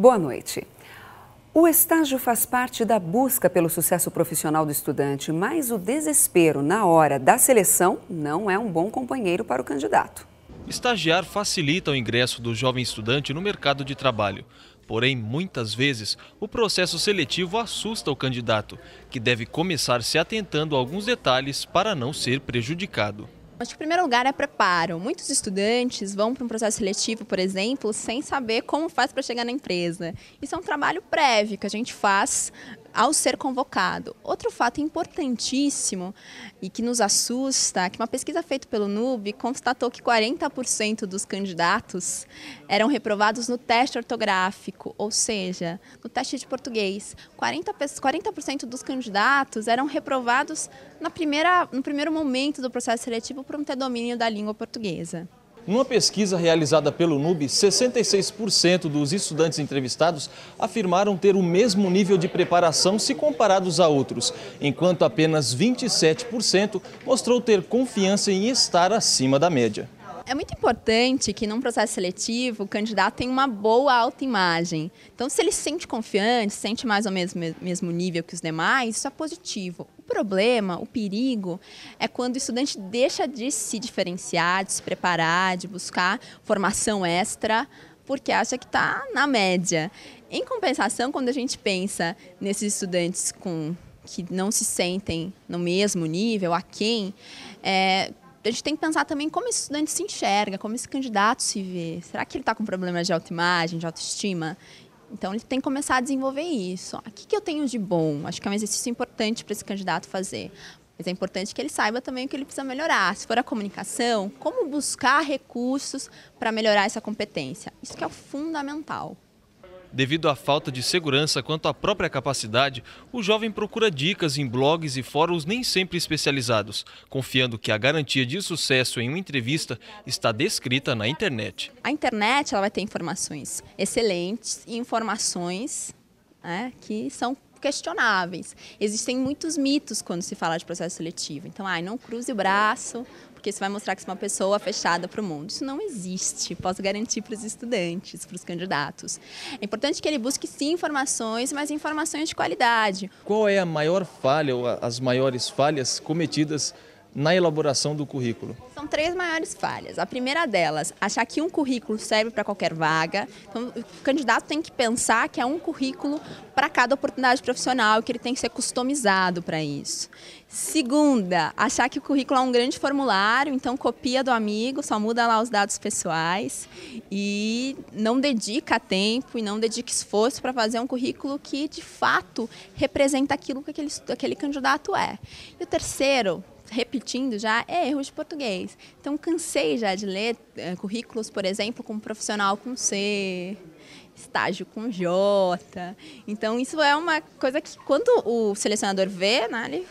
Boa noite. O estágio faz parte da busca pelo sucesso profissional do estudante, mas o desespero na hora da seleção não é um bom companheiro para o candidato. Estagiar facilita o ingresso do jovem estudante no mercado de trabalho. Porém, muitas vezes, o processo seletivo assusta o candidato, que deve começar se atentando a alguns detalhes para não ser prejudicado. Acho que o primeiro lugar é preparo. Muitos estudantes vão para um processo seletivo, por exemplo, sem saber como faz para chegar na empresa. Isso é um trabalho prévio que a gente faz ao ser convocado. Outro fato importantíssimo e que nos assusta, que uma pesquisa feita pelo NUB constatou que 40% dos candidatos eram reprovados no teste ortográfico, ou seja, no teste de português. 40% dos candidatos eram reprovados no primeiro momento do processo seletivo por não ter domínio da língua portuguesa. Numa pesquisa realizada pelo NUB, 66% dos estudantes entrevistados afirmaram ter o mesmo nível de preparação se comparados a outros, enquanto apenas 27% mostrou ter confiança em estar acima da média. É muito importante que num processo seletivo o candidato tenha uma boa autoimagem. Então, se ele se sente confiante, se sente mais ou menos mesmo nível que os demais, isso é positivo. O problema, o perigo, é quando o estudante deixa de se diferenciar, de se preparar, de buscar formação extra, porque acha que está na média. Em compensação, quando a gente pensa nesses estudantes que não se sentem no mesmo nível, aquém, a gente tem que pensar também como esse estudante se enxerga, como esse candidato se vê. Será que ele está com problemas de autoimagem, de autoestima? Então, ele tem que começar a desenvolver isso. O que eu tenho de bom? Acho que é um exercício importante para esse candidato fazer. Mas é importante que ele saiba também o que ele precisa melhorar. Se for a comunicação, como buscar recursos para melhorar essa competência. Isso que é o fundamental. Devido à falta de segurança quanto à própria capacidade, o jovem procura dicas em blogs e fóruns nem sempre especializados, confiando que a garantia de sucesso em uma entrevista está descrita na internet. A internet ela vai ter informações excelentes e informações que são questionáveis. Existem muitos mitos quando se fala de processo seletivo. Então, não cruze o braço, porque isso vai mostrar que você é uma pessoa fechada para o mundo. Isso não existe, posso garantir para os estudantes, para os candidatos. É importante que ele busque sim informações, mas informações de qualidade. Qual é a maior falha ou as maiores falhas cometidas na elaboração do currículo? São 3 maiores falhas. A primeira delas, achar que um currículo serve para qualquer vaga. Então, o candidato tem que pensar que é um currículo para cada oportunidade profissional, que ele tem que ser customizado para isso. Segunda, achar que o currículo é um grande formulário, então copia do amigo, só muda lá os dados pessoais e não dedica tempo e não dedica esforço para fazer um currículo que, de fato, representa aquilo que aquele candidato é. E o terceiro, repetindo já, é erro de português. Então, cansei já de ler currículos, por exemplo, com profissional com C, estágio com J. Então, isso é uma coisa que, quando o selecionador vê, ele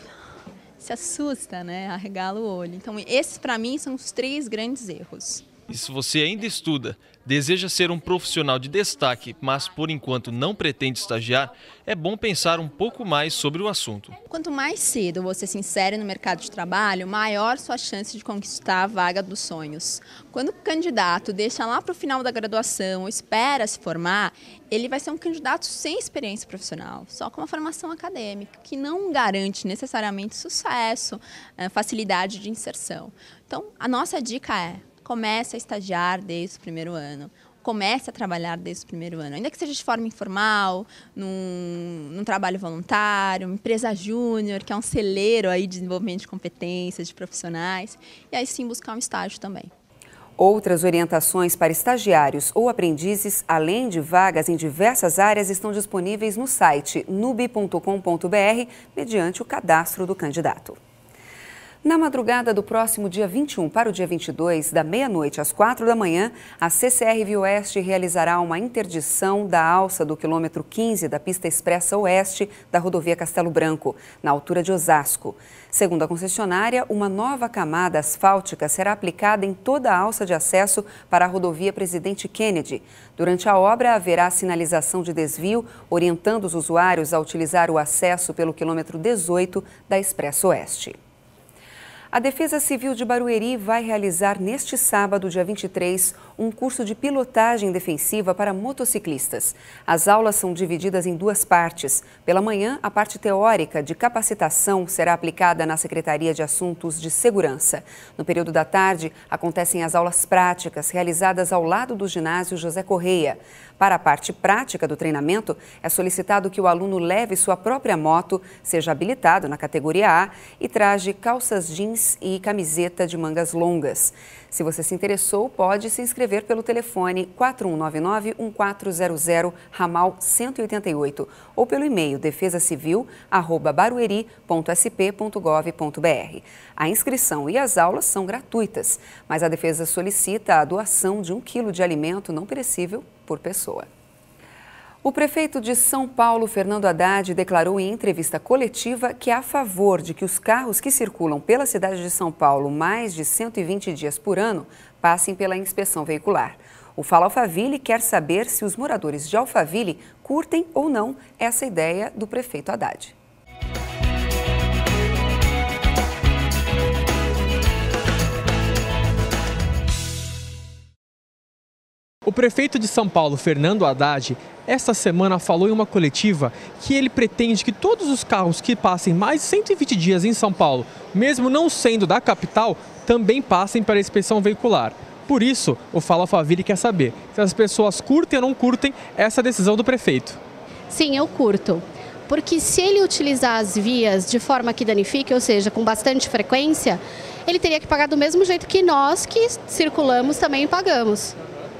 se assusta, arregala o olho. Então, esses, para mim, são os 3 grandes erros. E se você ainda estuda, deseja ser um profissional de destaque, mas por enquanto não pretende estagiar, é bom pensar um pouco mais sobre o assunto. Quanto mais cedo você se insere no mercado de trabalho, maior sua chance de conquistar a vaga dos sonhos. Quando o candidato deixa lá para o final da graduação ou espera se formar, ele vai ser um candidato sem experiência profissional, só com uma formação acadêmica, que não garante necessariamente sucesso, facilidade de inserção. Então, a nossa dica é: comece a estagiar desde o primeiro ano. Comece a trabalhar desde o primeiro ano. Ainda que seja de forma informal, num trabalho voluntário, uma empresa júnior, que é um celeiro aí de desenvolvimento de competências, de profissionais. E aí sim buscar um estágio também. Outras orientações para estagiários ou aprendizes, além de vagas em diversas áreas, estão disponíveis no site nub.com.br, mediante o cadastro do candidato. Na madrugada do próximo dia 21 para o dia 22, da meia-noite às 4 da manhã, a CCR Via Oeste realizará uma interdição da alça do quilômetro 15 da pista expressa oeste da rodovia Castelo Branco, na altura de Osasco. Segundo a concessionária, uma nova camada asfáltica será aplicada em toda a alça de acesso para a rodovia Presidente Kennedy. Durante a obra, haverá sinalização de desvio, orientando os usuários a utilizar o acesso pelo quilômetro 18 da Expresso Oeste. A Defesa Civil de Barueri vai realizar neste sábado, dia 23, um curso de pilotagem defensiva para motociclistas. As aulas são divididas em duas partes. Pela manhã, a parte teórica de capacitação será aplicada na Secretaria de Assuntos de Segurança. No período da tarde, acontecem as aulas práticas, realizadas ao lado do ginásio José Correia. Para a parte prática do treinamento, é solicitado que o aluno leve sua própria moto, seja habilitado na categoria A e traje calças jeans e camiseta de mangas longas. Se você se interessou, pode se inscrever pelo telefone 4199-1400, ramal 188, ou pelo e-mail defesacivil@barueri.sp.gov.br. A inscrição e as aulas são gratuitas, mas a Defesa solicita a doação de 1 quilo de alimento não perecível por pessoa. O prefeito de São Paulo, Fernando Haddad, declarou em entrevista coletiva que é a favor de que os carros que circulam pela cidade de São Paulo mais de 120 dias por ano passem pela inspeção veicular. O Fala Alphaville quer saber se os moradores de Alphaville curtem ou não essa ideia do prefeito Haddad. O prefeito de São Paulo, Fernando Haddad, esta semana falou em uma coletiva que ele pretende que todos os carros que passem mais de 120 dias em São Paulo, mesmo não sendo da capital, também passem pela inspeção veicular. Por isso, o Fala Alphaville quer saber se as pessoas curtem ou não curtem essa decisão do prefeito. Sim, eu curto. Porque se ele utilizar as vias de forma que danifique, ou seja, com bastante frequência, ele teria que pagar do mesmo jeito que nós que circulamos também pagamos.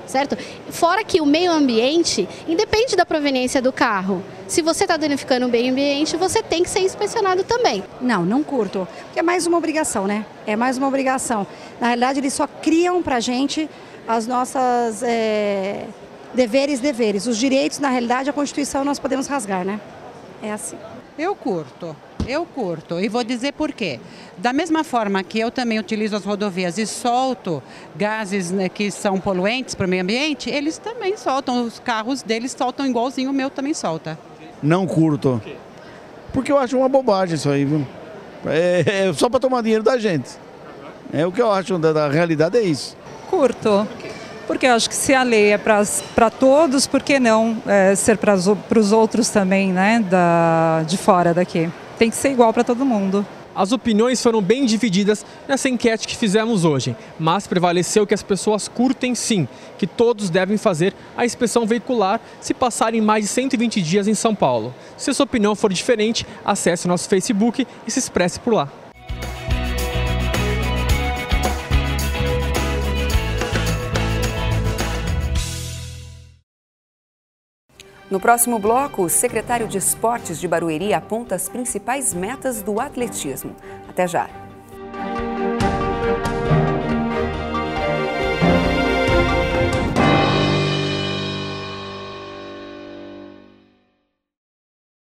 Certo? Fora que o meio ambiente independe da proveniência do carro. Se você está danificando o meio ambiente, você tem que ser inspecionado também. Não curto. Porque é mais uma obrigação, né? É mais uma obrigação. Na realidade, eles só criam para a gente as nossas deveres. Os direitos, na realidade, a Constituição nós podemos rasgar, né? É assim. Eu curto e vou dizer por quê. Da mesma forma que eu também utilizo as rodovias e solto gases, né, que são poluentes para o meio ambiente, eles também soltam, os carros deles soltam igualzinho o meu também solta. Não curto, porque eu acho uma bobagem isso aí, viu? É só para tomar dinheiro da gente. É o que eu acho da realidade, é isso. Curto. Porque eu acho que se a lei é para todos, por que não ser para os outros também, né, de fora daqui? Tem que ser igual para todo mundo. As opiniões foram bem divididas nessa enquete que fizemos hoje, mas prevaleceu que as pessoas curtem sim, que todos devem fazer a inspeção veicular se passarem mais de 120 dias em São Paulo. Se a sua opinião for diferente, acesse o nosso Facebook e se expresse por lá. No próximo bloco, o secretário de Esportes de Barueri aponta as principais metas do atletismo. Até já!